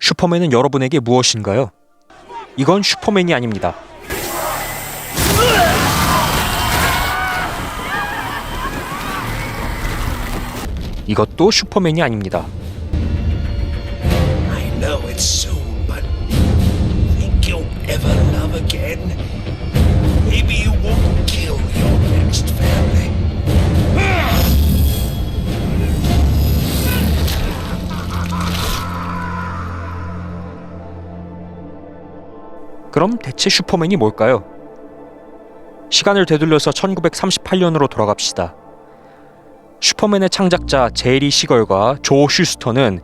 슈퍼맨은 여러분에게 무엇인가요? 이건 슈퍼맨이 아닙니다. 이것도 슈퍼맨이 아닙니다. I know it's soon, but think you'll ever love again? Maybe you won't kill your next family. 그럼 대체 슈퍼맨이 뭘까요? 시간을 되돌려서 1938년으로 돌아갑시다. 슈퍼맨의 창작자 제리 시걸과 조 슈스터는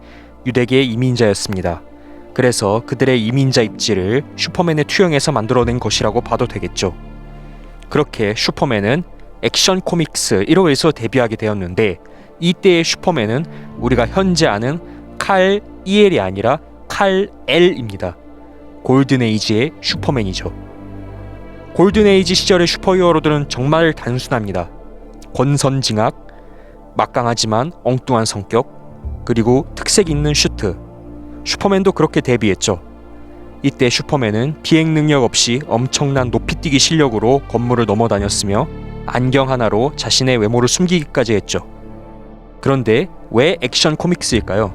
유대계의 이민자였습니다. 그래서 그들의 이민자 입지를 슈퍼맨에 투영해서 만들어낸 것이라고 봐도 되겠죠. 그렇게 슈퍼맨은 액션 코믹스 1호에서 데뷔하게 되었는데, 이때의 슈퍼맨은 우리가 현재 아는 칼 이엘이 아니라 칼 엘입니다. 골든에이지의 슈퍼맨이죠. 골든에이지 시절의 슈퍼히어로들은 정말 단순합니다. 권선징악, 막강하지만 엉뚱한 성격, 그리고 특색 있는 슈트. 슈퍼맨도 그렇게 데뷔했죠. 이때 슈퍼맨은 비행 능력 없이 엄청난 높이뛰기 실력으로 건물을 넘어다녔으며 안경 하나로 자신의 외모를 숨기기까지 했죠. 그런데 왜 액션 코믹스일까요?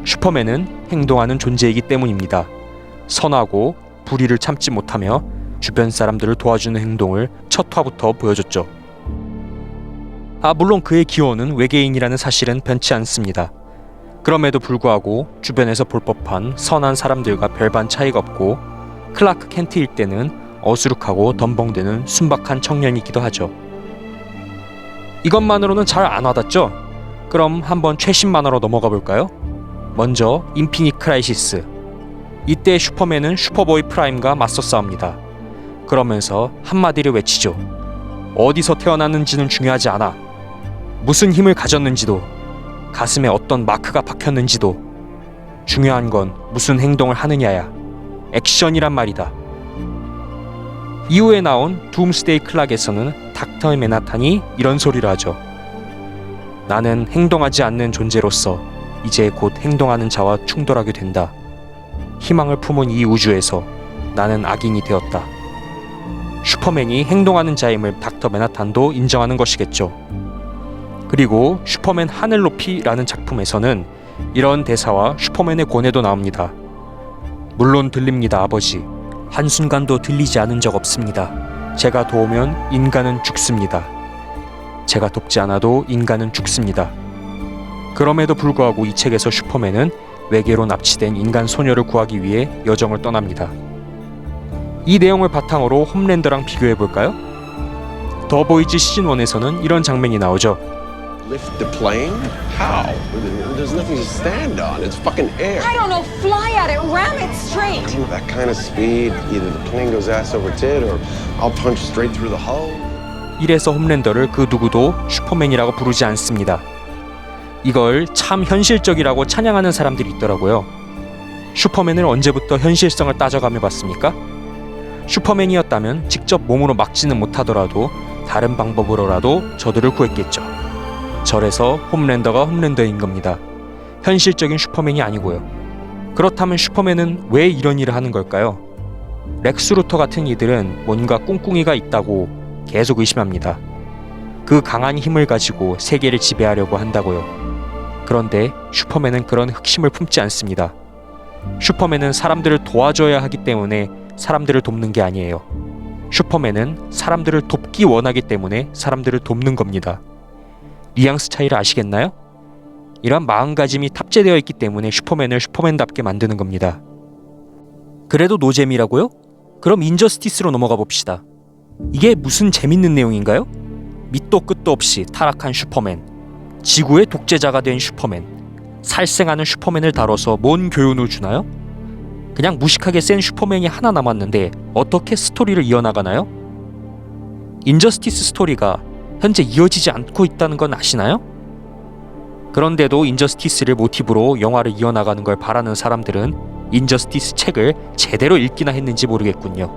슈퍼맨은 행동하는 존재이기 때문입니다. 선하고 불의를 참지 못하며 주변 사람들을 도와주는 행동을 첫 화부터 보여줬죠. 물론 그의 기원은 외계인이라는 사실은 변치 않습니다. 그럼에도 불구하고 주변에서 볼 법한 선한 사람들과 별반 차이가 없고, 클라크 켄트일 때는 어수룩하고 덤벙대는 순박한 청년이기도 하죠. 이것만으로는 잘 안 와닿죠? 그럼 한번 최신 만화로 넘어가 볼까요? 먼저 인피니트 크라이시스. 이때 슈퍼맨은 슈퍼보이 프라임과 맞서 싸웁니다. 그러면서 한마디를 외치죠. 어디서 태어났는지는 중요하지 않아. 무슨 힘을 가졌는지도, 가슴에 어떤 마크가 박혔는지도, 중요한 건 무슨 행동을 하느냐야. 액션이란 말이다. 이후에 나온 둠스데이 클락에서는 닥터 맨하탄이 이런 소리를 하죠. 나는 행동하지 않는 존재로서 이제 곧 행동하는 자와 충돌하게 된다. 희망을 품은 이 우주에서 나는 악인이 되었다. 슈퍼맨이 행동하는 자임을 닥터 맨하탄도 인정하는 것이겠죠. 그리고 슈퍼맨 하늘 높이라는 작품에서는 이런 대사와 슈퍼맨의 고뇌도 나옵니다. 물론 들립니다, 아버지. 한순간도 들리지 않은 적 없습니다. 제가 도우면 인간은 죽습니다. 제가 돕지 않아도 인간은 죽습니다. 그럼에도 불구하고 이 책에서 슈퍼맨은 외계로 납치된 인간 소녀를 구하기 위해 여정을 떠납니다. 이 내용을 바탕으로 홈랜더랑 비교해볼까요? 더 보이즈 시즌1에서는 이런 장면이 나오죠. Lift the plane? How? There's nothing to stand on. It's fucking air. I don't know, fly at it, ram it straight. With that kind of speed, either the plane goes ass over tit or I'll punch straight through the hull. 이래서 홈랜더를 그 누구도 슈퍼맨이라고 부르지 않습니다. 이걸 참 현실적이라고 찬양하는 사람들이 있더라고요. 슈퍼맨을 언제부터 현실성을 따져가며 봤습니까? 슈퍼맨이었다면 직접 몸으로 막지는 못하더라도 다른 방법으로라도 저들을 구했겠죠. 저래서 홈랜더가 홈랜더인 겁니다. 현실적인 슈퍼맨이 아니고요. 그렇다면 슈퍼맨은 왜 이런 일을 하는 걸까요? 렉스 루터 같은 이들은 뭔가 꿍꿍이가 있다고 계속 의심합니다. 그 강한 힘을 가지고 세계를 지배하려고 한다고요. 그런데 슈퍼맨은 그런 흑심을 품지 않습니다. 슈퍼맨은 사람들을 도와줘야 하기 때문에 사람들을 돕는 게 아니에요. 슈퍼맨은 사람들을 돕기 원하기 때문에 사람들을 돕는 겁니다. 뉘앙스 차이를 아시겠나요? 이런 마음가짐이 탑재되어 있기 때문에 슈퍼맨을 슈퍼맨답게 만드는 겁니다. 그래도 노잼이라고요? 그럼 인저스티스로 넘어가 봅시다. 이게 무슨 재밌는 내용인가요? 밑도 끝도 없이 타락한 슈퍼맨, 지구의 독재자가 된 슈퍼맨, 살생하는 슈퍼맨을 다뤄서 뭔 교훈을 주나요? 그냥 무식하게 센 슈퍼맨이 하나 남았는데 어떻게 스토리를 이어나가나요? 인저스티스 스토리가 현재 이어지지 않고 있다는 건 아시나요? 그런데도 인저스티스를 모티브로 영화를 이어나가는 걸 바라는 사람들은 인저스티스 책을 제대로 읽기나 했는지 모르겠군요.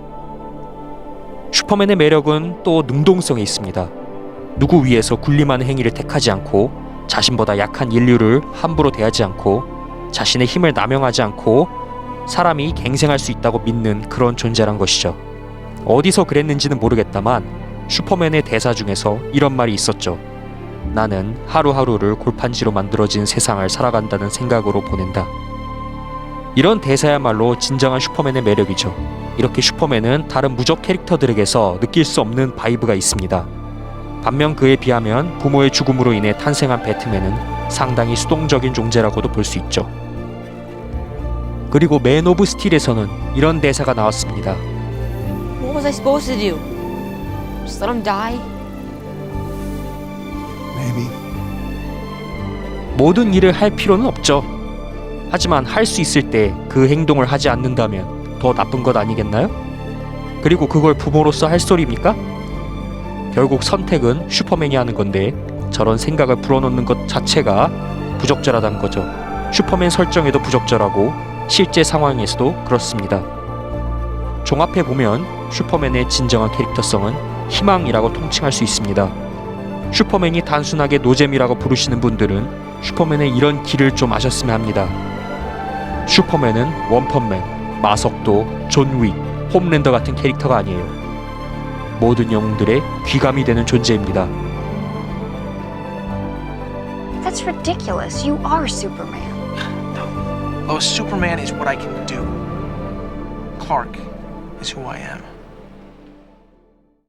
슈퍼맨의 매력은 또 능동성에 있습니다. 누구 위에서 군림하는 행위를 택하지 않고, 자신보다 약한 인류를 함부로 대하지 않고, 자신의 힘을 남용하지 않고 사람이 갱생할 수 있다고 믿는 그런 존재란 것이죠. 어디서 그랬는지는 모르겠다만 슈퍼맨의 대사 중에서 이런 말이 있었죠. 나는 하루하루를 골판지로 만들어진 세상을 살아간다는 생각으로 보낸다. 이런 대사야말로 진정한 슈퍼맨의 매력이죠. 이렇게 슈퍼맨은 다른 무적 캐릭터들에게서 느낄 수 없는 바이브가 있습니다. 반면 그에 비하면 부모의 죽음으로 인해 탄생한 배트맨은 상당히 수동적인 존재라고도 볼 수 있죠. 그리고 맨 오브 스틸에서는 이런 대사가 나왔습니다. What was I supposed to do? Just let him die? Maybe. 모든 일을 할 필요는 없죠. 하지만 할 수 있을 때 그 행동을 하지 않는다면 더 나쁜 것 아니겠나요? 그리고 그걸 부모로서 할 소리입니까? 결국 선택은 슈퍼맨이 하는 건데 저런 생각을 불어넣는 것 자체가 부적절하다는 거죠. 슈퍼맨 설정에도 부적절하고 실제 상황에서도 그렇습니다. 종합해 보면 슈퍼맨의 진정한 캐릭터성은 희망이라고 통칭할 수 있습니다. 슈퍼맨이 단순하게 노잼이라고 부르시는 분들은 슈퍼맨의 이런 길을 좀 아셨으면 합니다. 슈퍼맨은 원펀맨, 마석도, 존 윅, 홈랜더 같은 캐릭터가 아니에요. 모든 영웅들의 귀감이 되는 존재입니다. That's ridiculous. You are Superman. No. Lois, Superman is what I can do. Clark is who I am.